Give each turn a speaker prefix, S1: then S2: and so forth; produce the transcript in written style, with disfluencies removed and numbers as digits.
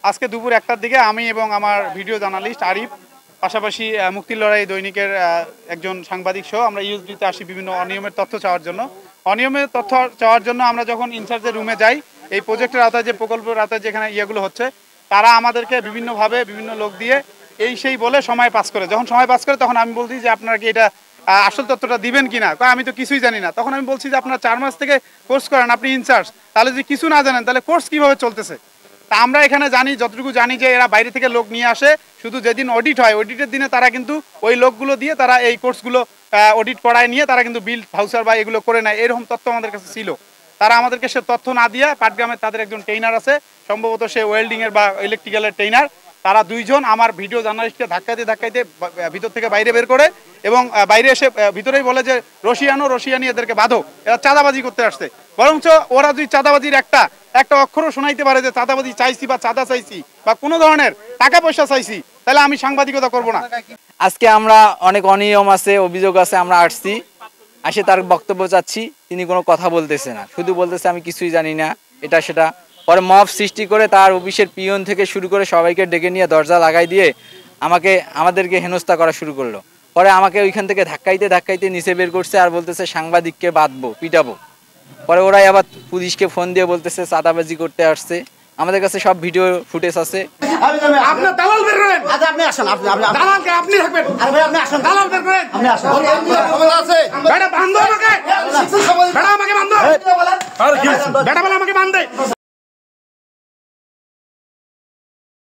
S1: আজকে দুপুর 1টার দিকে আমি এবং আমার ভিডিও জার্নালিস্ট আরিফ পাশাপাশি মুক্তির লড়াই দৈনিকের একজন সাংবাদিক সহ আমরা ইউএসবিতে আসি বিভিন্ন অনিয়মের তথ্য চাওয়ার জন্য। অনিয়মের তথ্য চাওয়ার জন্য আমরা যখন ইনচার্জের রুমে যাই, এই প্রজেক্টের আওতায় যে প্রকল্পের আওতায় যেখানে ইয়েগুলো হচ্ছে, তারা আমাদেরকে বিভিন্নভাবে বিভিন্ন লোক দিয়ে এই সেই বলে সময় পাস করে। যখন সময় পাস করে তখন আমি বলছি যে আপনারা কি এটা আসল তথ্যটা দিবেন কিনা, আমি তো কিছুই জানি না। তখন আমি বলছি যে আপনারা 4 মাস থেকে কোর্স করেন, আপনি ইনচার্জ, তাহলে যদি কিছু না জানেন তাহলে কোর্স কিভাবে চলতেছে। তা আমরা এখানে জানি, যতটুকু জানি যে এরা বাইরে থেকে লোক নিয়ে আসে, শুধু যেদিন অডিট হয় অডিটের দিনে তারা কিন্তু ওই লোকগুলো দিয়ে তারা এই কোর্সগুলো অডিট করায় নিয়ে তারা কিন্তু বিল ভাউচার বা এগুলো করে নেয়, এরকম তথ্য আমাদের কাছে ছিল। তারা আমাদেরকে সে তথ্য না দিয়ে পাটগ্রামে তাদের একজন ট্রেনার আছে, সম্ভবত সে ওয়েল্ডিংয়ের বা ইলেকট্রিক্যালের ট্রেনার, তারা দুইজন আমার ভিডিও জার্নালিস্টকে ধাক্কাইতে ভিতর থেকে বাইরে বের করে এবং বাইরে এসে ভিতরেই বলে যে রশিয়ানি এদেরকে বাঁধো, এরা চাঁদাবাজি করতে আসছে। বরঞ্চ ওরা যদি চাঁদাবাজির একটা অক্ষরও শোনাইতে পারে যে চাঁদাবাজি চাইছি বা চাঁদা চাইছি বা কোনো ধরনের টাকা পয়সা চাইছি, তাহলে আমি সাংবাদিকতা করব না।
S2: আজকে আমরা অনেক অনিয়ম আছে, অভিযোগ আছে, আমরা আসছি, আসে তার বক্তব্য চাচ্ছি, তিনি কোনো কথা বলতেছে না, শুধু বলতেছে আমি কিছুই জানি না, এটা সেটা। পরে মব সৃষ্টি করে তার অফিসের পিয়ন থেকে শুরু করে সবাইকে ডেকে নিয়ে দরজা লাগাই দিয়ে আমাদেরকে হেনস্থা করা শুরু করলো। পরে আমাকে ওইখান থেকে ধাক্কাইতে নিচে বের করছে আর বলতেছে সাংবাদিককে বাঁধবো, পিটাবো। পরে ওরাই আবার পুলিশকে ফোন দিয়ে বলতেছে চাঁদাবাজি করতে আসছে। আমাদের কাছে সব ভিডিও ফুটেজ আছে।
S3: আপনার দালাল বের করেন। আচ্ছা আপনি আসেন, দালালকে আপনি রাখবেন। আরে ভাই আপনি আসেন, দালাল বের করেন। আপনি আসেন, ক্ষমতা আছে। বেটা বান্ধব আমাকে, বেটা আমাকে বান্ধব, আর কি বেটা বলে আমাকে বান্ধে।